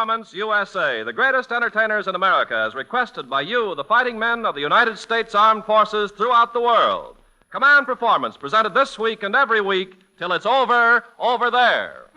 Performance USA, the greatest entertainers in America, as requested by you, the fighting men of the United States Armed Forces throughout the world. Command Performance, presented this week and every week till it's over there.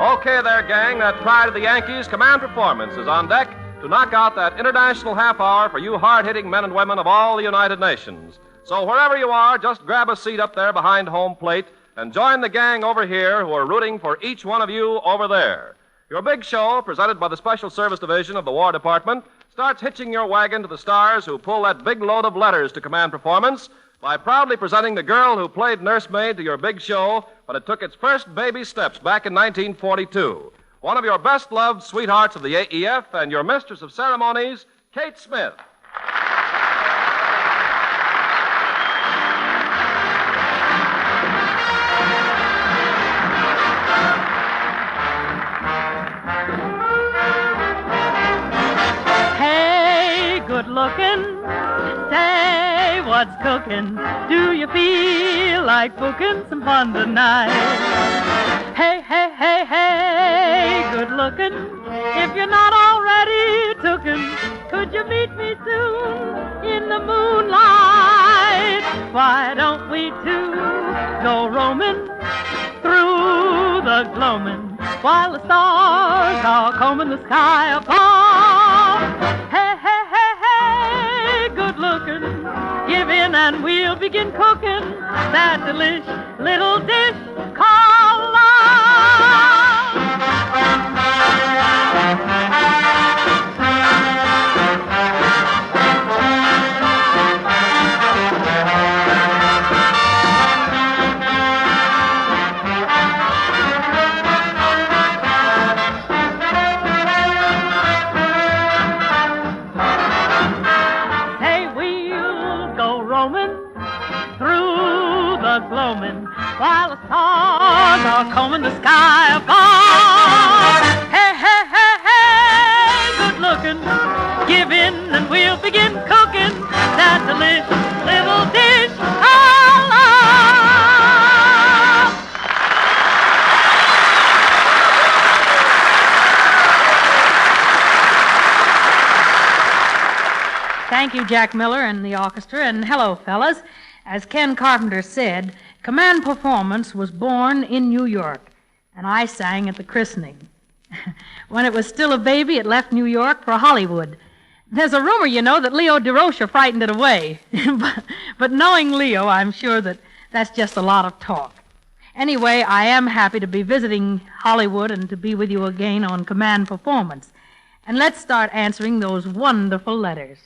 Okay there, gang, that pride of the Yankees, Command Performance, is on deck to knock out that international half hour for you hard-hitting men and women of all the United Nations. So wherever you are, just grab a seat up there behind home plate and join the gang over here who are rooting for each one of you over there. Your big show, presented by the Special Service Division of the War Department, starts hitching your wagon to the stars who pull that big load of letters to Command Performance by proudly presenting the girl who played nursemaid to your big show when it took its first baby steps back in 1942. One of your best-loved sweethearts of the AEF and your mistress of ceremonies, Kate Smith. Hey, good-looking, say what's cooking. Do you feel like booking some fun tonight? Hey, hey, hey, hey, good looking. If you're not already tooken, could you meet me soon in the moonlight? Why don't we two go roaming through the gloaming while the stars are combing the sky above? Hey, hey, hey, hey, good looking. Give in and we'll begin cooking that delicious little dish called love. Say we'll go roaming through the gloaming while the stars are combing the sky above. Hey, hey, hey, hey, good looking. Give in and we'll begin cooking that delicious little dish I love. Thank you, Jack Miller and the orchestra, and hello, fellas. As Ken Carpenter said, Command Performance was born in New York, and I sang at the christening. When it was still a baby, it left New York for Hollywood. There's a rumor, you know, that Leo DeRocha frightened it away. but knowing Leo, I'm sure that that's just a lot of talk. Anyway, I am happy to be visiting Hollywood and to be with you again on Command Performance. And let's start answering those wonderful letters.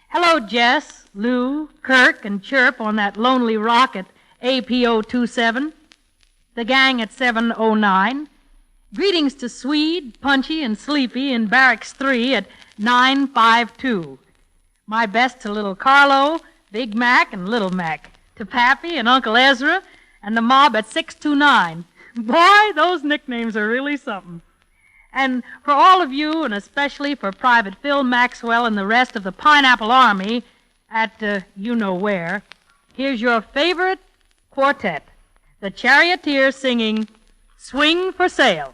Hello, Jess, Lou, Kirk, and Chirp on that lonely rock at APO-27. The gang at 709. Greetings to Swede, Punchy, and Sleepy in Barracks 3 at 952. My best to little Carlo, Big Mac, and Little Mac. To Pappy and Uncle Ezra, and the mob at 629. Boy, those nicknames are really something. And for all of you, and especially for Private Phil Maxwell and the rest of the Pineapple Army at you-know-where, here's your favorite quartet, the Charioteers singing Swing for Sale.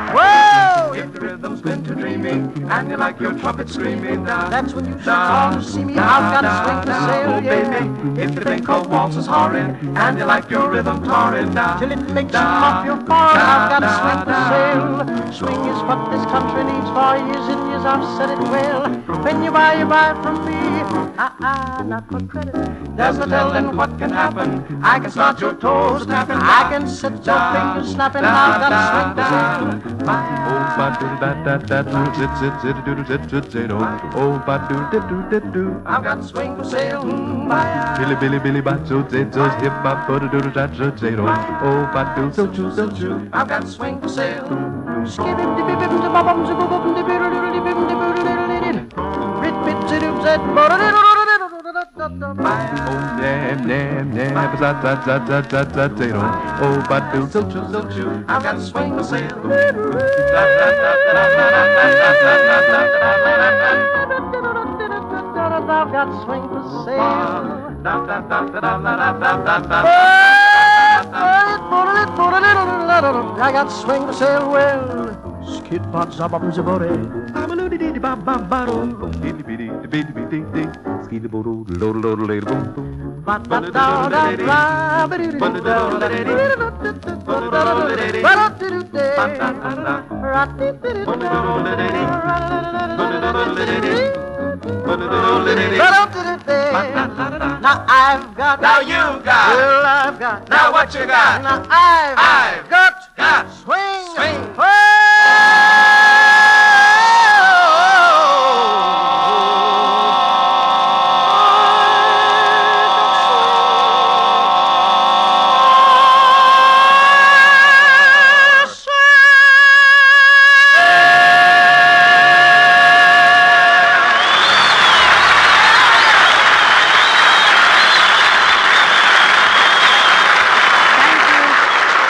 Whoa! If the rhythm's been too dreamy and you like your trumpet screaming down, that's when you should call to see me. I've got a swing to sail, yeah. Baby, if you think a waltz is horrid and you like your rhythm torrid down, till it makes you off your forehead, I've got a swing to sail. Swing is what this country needs for years and years. I've said it well. When you buy from me. Not for credit. There's no telling what can happen. I can start your toes tapping. I can set your fingers snapping. I've got a swing to sail. I've got a swing for sale. Billy Billy Billy Bacho Zetos hip hop for the doodle that Jero. Oh Batu so choo. I've got a swing for sale. nam, nam, nam, za, za, za, za, za, za, za, oh, but do, so, choo, so, choo. I've got to swing the sail. I've got to swing the sail. I got to swing the sail well. Skid pot zabum zabore. Now I've got. Now you've got. Well, I've got. Now what you got? Now I've got. Swing. Swing.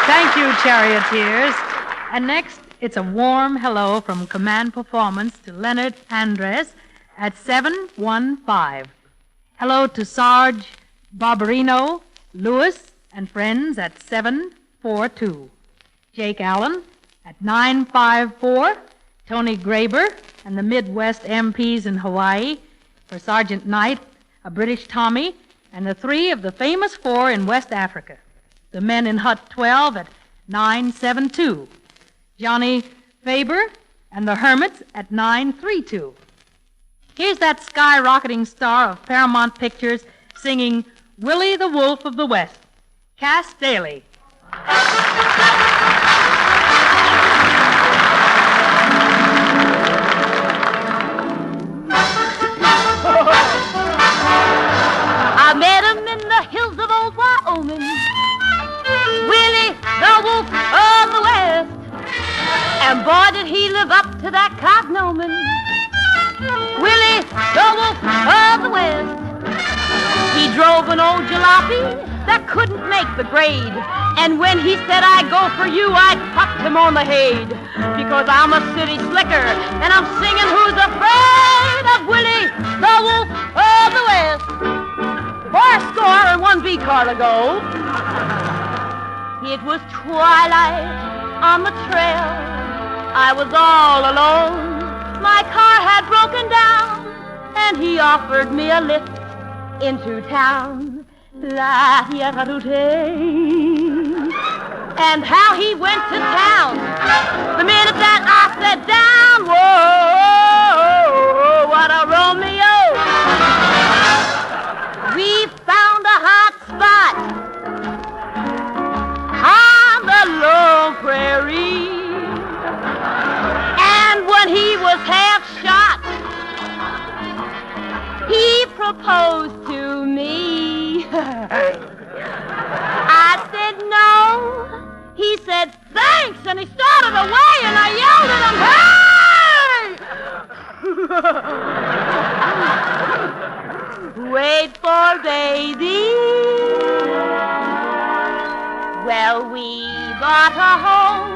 Thank you, charioteers. And next, it's a warm hello from Command Performance to Leonard Andres at 715. Hello to Sarge Barbarino, Lewis, and friends at 742. Jake Allen at 954. Tony Graber and the Midwest MPs in Hawaii. For Sergeant Knight, a British Tommy, and the three of the famous four in West Africa. The men in Hut 12 at 972. Johnny Faber and the Hermits at 932. Here's that skyrocketing star of Paramount Pictures singing Willie the Wolf of the West, Cass Daly. I met him in the hills of old Wyoming, Willie the Wolf of the West, and boy did he live up to that cognomen, Willie the Wolf of the West. He drove an old jalopy that couldn't make the grade, and when he said, "I go for you," I popped him on the head, because I'm a city slicker, and I'm singing "Who's Afraid of Willie the Wolf of the West." 4 score and 1 V-car to go. It was twilight on the trail. I was all alone. My car had broken down, and he offered me a lift into town. And how he went to town the minute that I sat down. Whoa, what a Romeo. We found a hot spot on the low prairie, and when he was half shot, he proposed to me. I said no. He said thanks, and he started away, and I yelled at him, "Hey!" Wait for baby. Well, we bought a home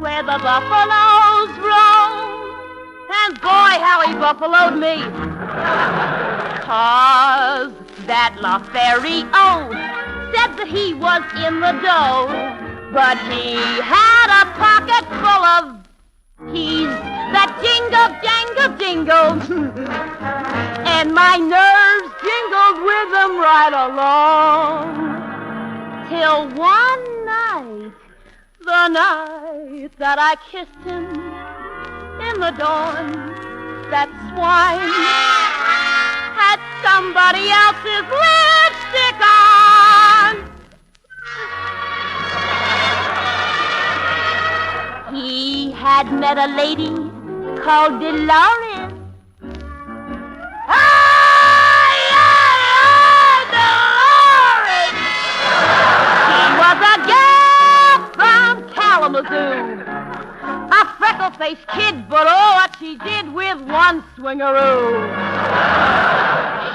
where the buffaloes roam, and boy, how he buffaloed me. 'Cause that LaFerrio said that he was in the dough, but he had a pocket full of keys that jingle, jangle, jingle. And my nerves jingled with them right along. Till one night, the night that I kissed him in the dawn, that swine had somebody else's lipstick on. He had met a lady called Dolores. Dolores! She was a gal from Kalamazoo. A freckle-faced kid, but oh, what she did with one swingaroo.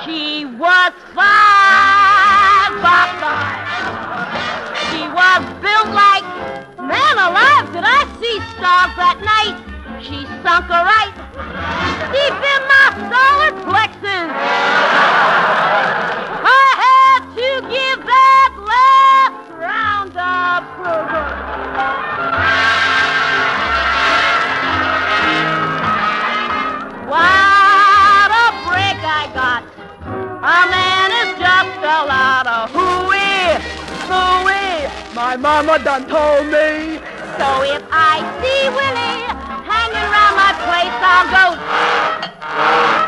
She was was 5'5". She was built like, man alive, did I see stars that night? She sunk her right deep in my solar plexus. I had to give that last round of progress. What a break I got. A man is just fell out of hooey, hooey. My mama done told me. So if I see Willie hanging around my place, I'll go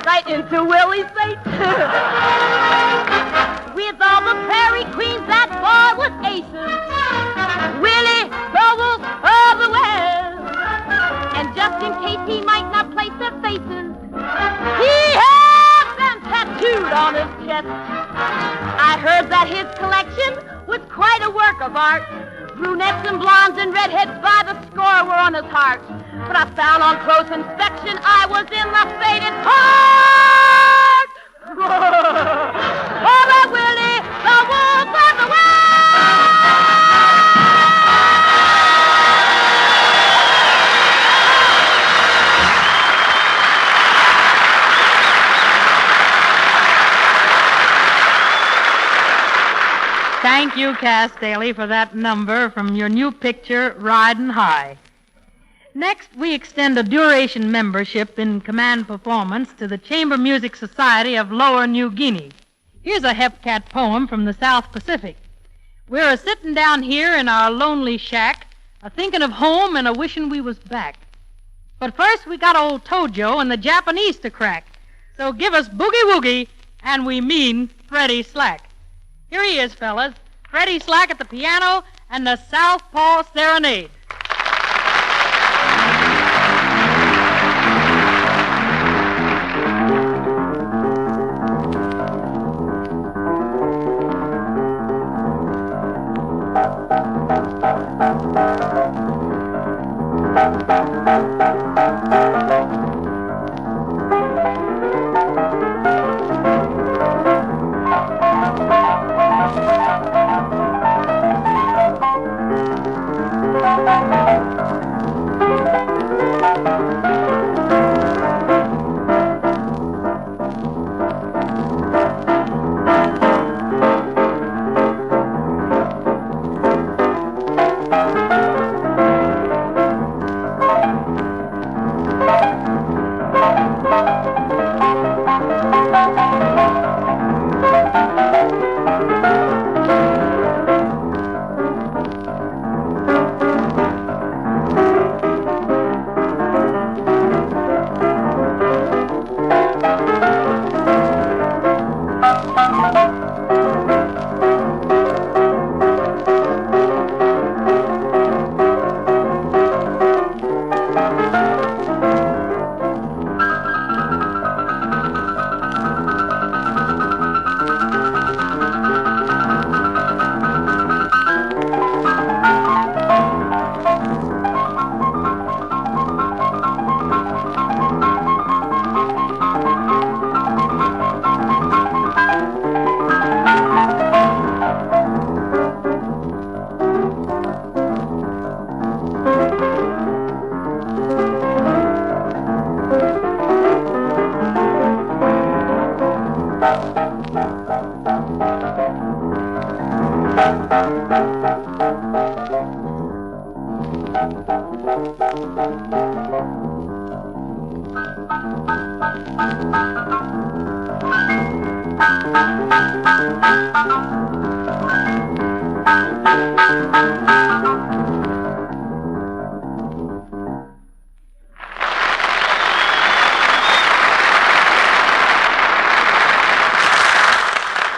right into Willie's face. With all the prairie queens, that boy was aces. Willie, the wolf of the west. And just in case he might not place their faces, he had them tattooed on his chest. I heard that his collection was quite a work of art. Brunettes and blondes and redheads by the score were on his heart. But I found on close inspection I was in the faded part. Oh, that Willie, the wolf of the west. Thank you, Cass Daly, for that number from your new picture, Riding High. Next, we extend a duration membership in command performance to the Chamber Music Society of Lower New Guinea. Here's a Hepcat poem from the South Pacific. We're a-sittin' down here in our lonely shack, a-thinkin' of home and a-wishin' we was back. But first we got old Tojo and the Japanese to crack. So give us Boogie Woogie, and we mean Freddie Slack. Here he is, fellas. Freddie Slack at the piano and the Southpaw Serenade.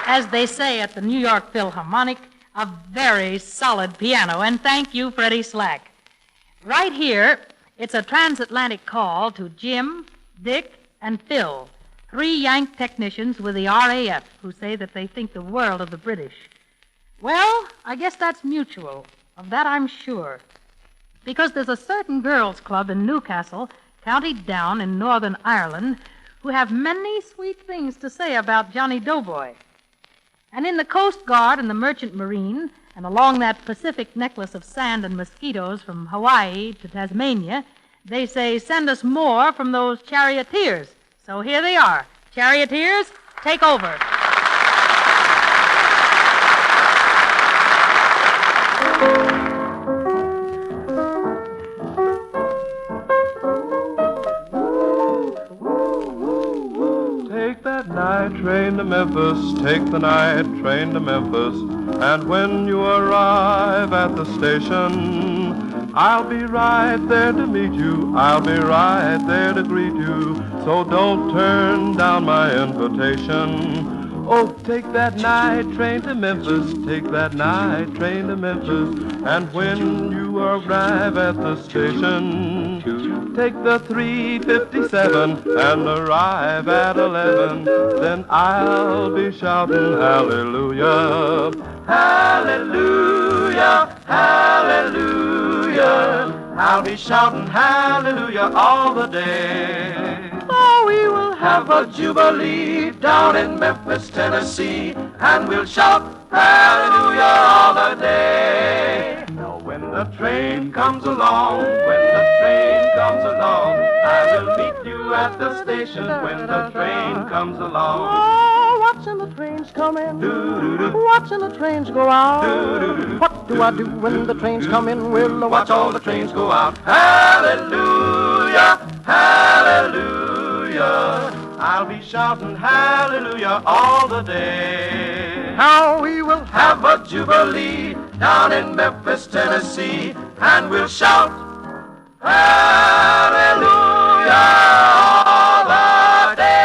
As they say at the New York Philharmonic, a very solid piano. And thank you, Freddie Slack. Right here, it's a transatlantic call to Jim, Dick, and Phil, 3 Yank technicians with the RAF who say that they think the world of the British. Well, I guess that's mutual. Of that I'm sure. Because there's a certain girls' club in Newcastle, County Down in Northern Ireland, who have many sweet things to say about Johnny Doughboy. And in the Coast Guard and the Merchant Marine, and along that Pacific necklace of sand and mosquitoes from Hawaii to Tasmania, they say, send us more from those charioteers. So here they are. Charioteers, take over. Take that night train to Memphis, take the night train to Memphis, and when you arrive at the station, I'll be right there to meet you, I'll be right there to greet you, so don't turn down my invitation. Oh, take that night train to Memphis, take that night train to Memphis, and when you arrive at the station, take the 357 and arrive at 11, then I'll be shouting hallelujah, hallelujah, hallelujah. I'll be shouting hallelujah all the day. Oh, we will have a jubilee down in Memphis, Tennessee, and we'll shout hallelujah all the day. Now when the train comes along, when the train comes along, I will meet you at the station when the train comes along. Oh, watching the trains come in, watching the trains go out. What do I do when the trains come in? Will I watch all the trains go out? Hallelujah, hallelujah. I'll be shouting hallelujah all the day. How we will Have a jubilee down in Memphis, Tennessee, and we'll shout hallelujah all the day.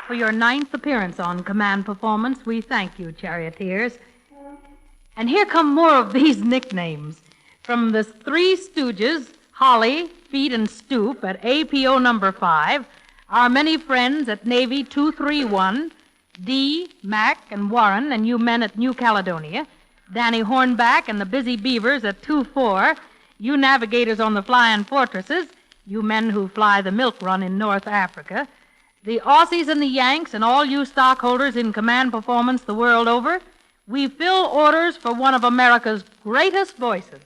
For your 9th appearance on Command Performance, we thank you, Charioteers. And here come more of these nicknames. From the Three Stooges, Holly, Feet, and Stoop at APO number 5, our many friends at Navy 231, Dee, Mac, and Warren, and you men at New Caledonia, Danny Hornback and the Busy Beavers at 2-4, you navigators on the Flying Fortresses, you men who fly the Milk Run in North Africa, the Aussies and the Yanks, and all you stockholders in Command Performance the world over, we fill orders for one of America's greatest voices.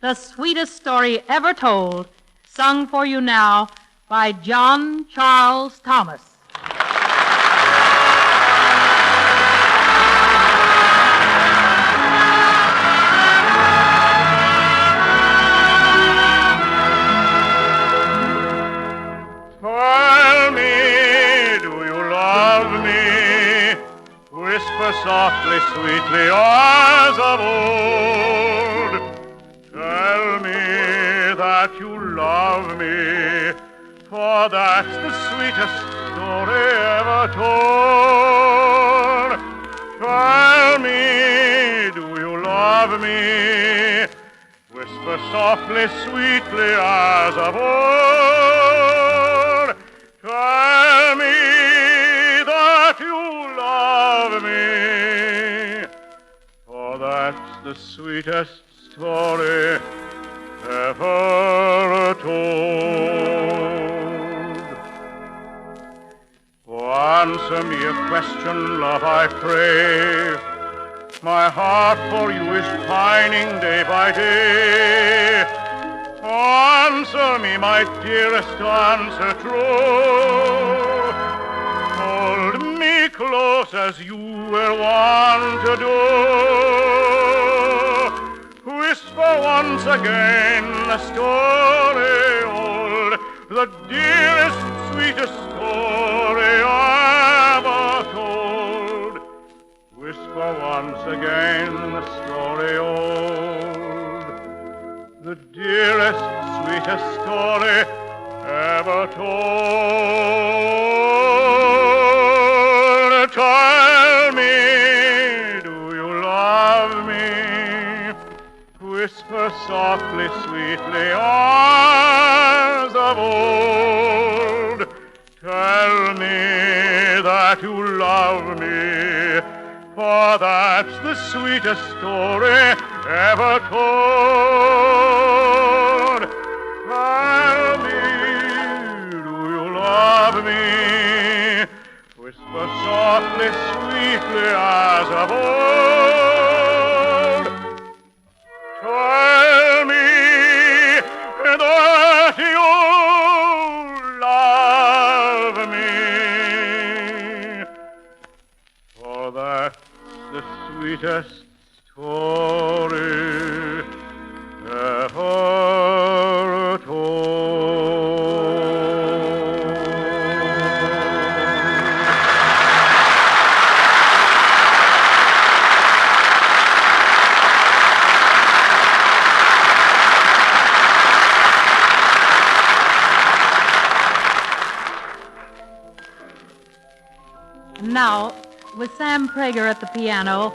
The sweetest story ever told, sung for you now by John Charles Thomas. Tell me, do you love me? Whisper softly, sweetly, as of old. Tell me that you love me, for that's the sweetest story ever told. Tell me, do you love me? Whisper softly, sweetly, as of old. Tell me that you love me, for that's the sweetest story ever told. Oh, answer me a question, love, I pray. My heart for you is pining day by day. Answer me, my dearest, answer true. Hold me close as you were wont to do. Whisper once again the story old, the dearest, sweetest story ever told. Whisper once again the story old, the dearest, sweetest story ever told. Tell me, do you love me? Whisper softly, sweetly, as of old. Tell me that you love me, for that's the sweetest story ever told. Tell me, do you love me? Whisper softly, sweetly as of old. Tell me that you love me, for that's the sweetest story ever told. Now, with Sam Prager at the piano,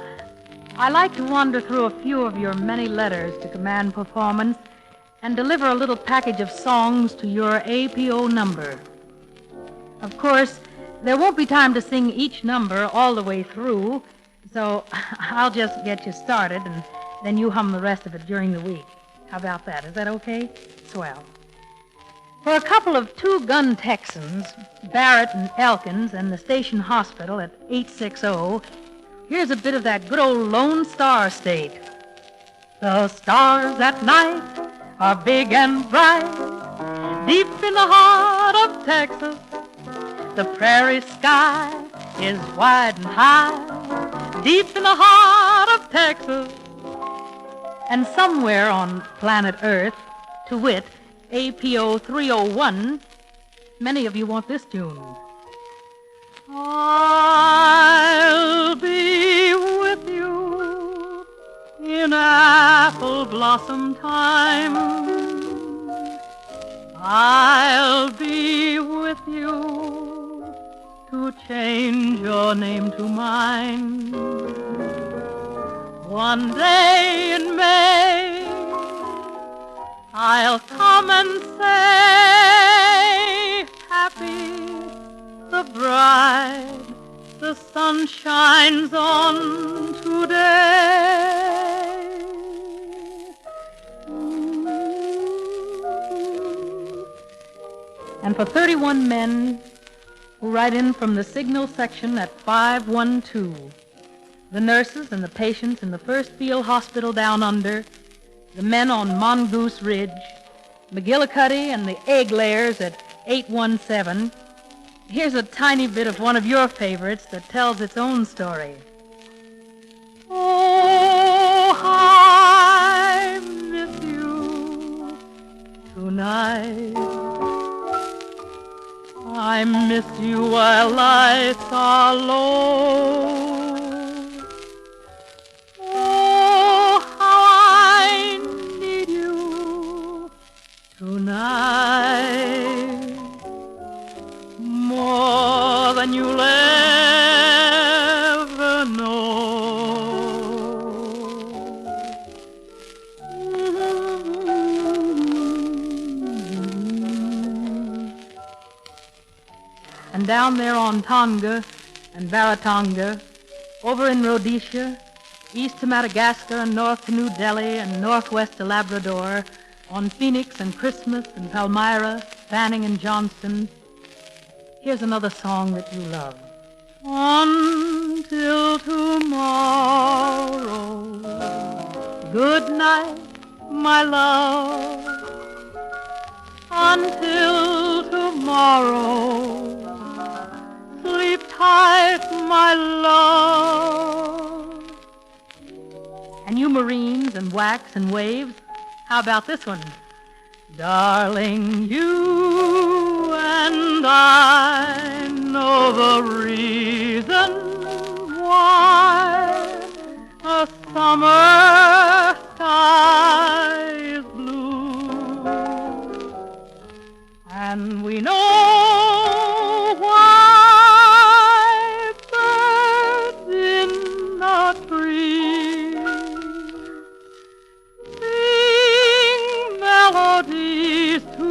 I like to wander through a few of your many letters to Command Performance and deliver a little package of songs to your APO number. Of course, there won't be time to sing each number all the way through, so I'll just get you started and then you hum the rest of it during the week. How about that? Is that okay? Swell. For a couple of two-gun Texans, Barrett and Elkins, and the station hospital at 860, here's a bit of that good old Lone Star State. The stars at night are big and bright, deep in the heart of Texas. The prairie sky is wide and high, deep in the heart of Texas. And somewhere on planet Earth, to wit, APO 301, many of you want this tune. I'll be with you in apple blossom time. I'll be with you to change your name to mine. One day in May, I'll come and say, happy the bride the sun shines on today. And for 31 men who write in from the signal section at 512, the nurses and the patients in the first field hospital down under, the men on Mongoose Ridge, McGillicuddy and the egg layers at 817. Here's a tiny bit of one of your favorites that tells its own story. Oh, I miss you tonight. I miss you while lights are low. Tonight, more than you'll ever know. And down there on Tonga and Baratonga, over in Rhodesia, east to Madagascar and north to New Delhi and northwest to Labrador, on Phoenix and Christmas and Palmyra, Fanning and Johnston, here's another song that you love. Until tomorrow, good night, my love. Until tomorrow, sleep tight, my love. And you Marines and wax and waves, how about this one? Darling, you and I know the reason why a summer sky is blue. And we know why birds in the trees sing melodies too.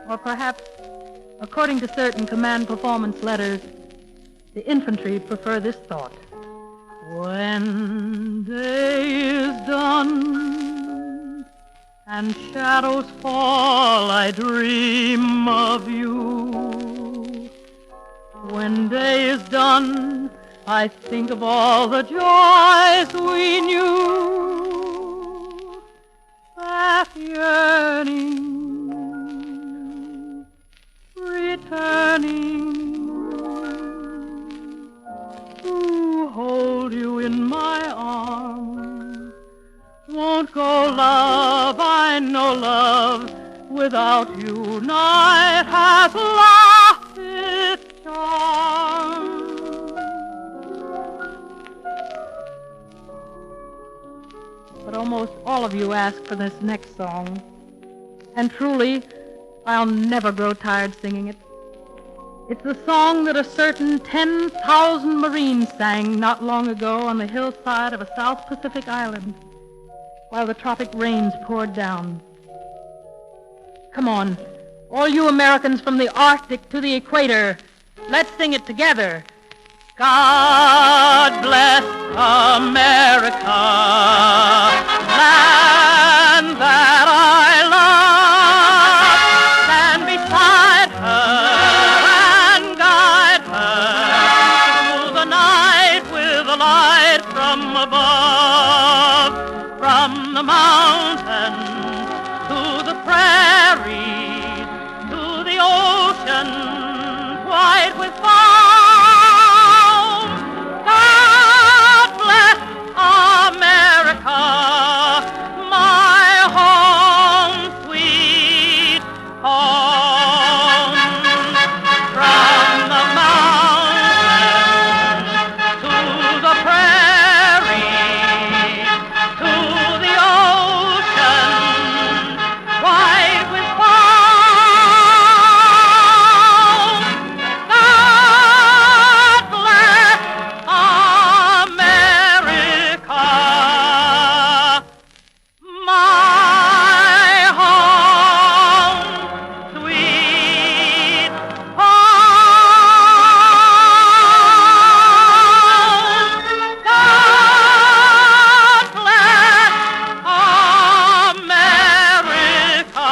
Or perhaps a according to certain command performance letters, the infantry prefer this thought. When day is done and shadows fall, I dream of you. When day is done, I think of all the joys we knew. That yearning, returning to hold you in my arms. Won't go, love, I know love without you night has lost its charm. But almost all of you ask for this next song. And truly, I'll never grow tired singing it. It's the song that a certain 10,000 Marines sang not long ago on the hillside of a South Pacific island while the tropic rains poured down. Come on, all you Americans from the Arctic to the equator, let's sing it together. God bless America, land that I love. Stand beside her and guide her through the night with a light from above. From the mountains to the prairies, to the ocean white with foam. God bless America, my home, sweet home. From the mountains to the prairies, to the ocean white with foam. God bless America, my home, sweet home. God bless America,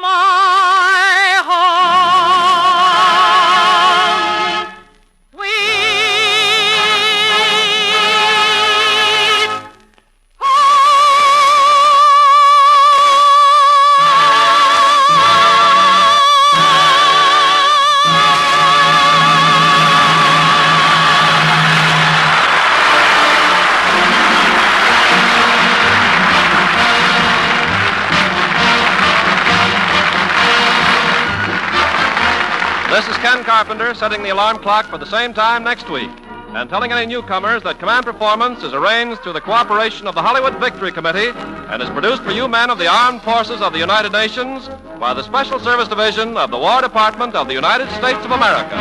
my home, sweet This is Ken Carpenter setting the alarm clock for the same time next week and telling any newcomers that Command Performance is arranged through the cooperation of the Hollywood Victory Committee and is produced for you men of the Armed Forces of the United Nations by the Special Service Division of the War Department of the United States of America.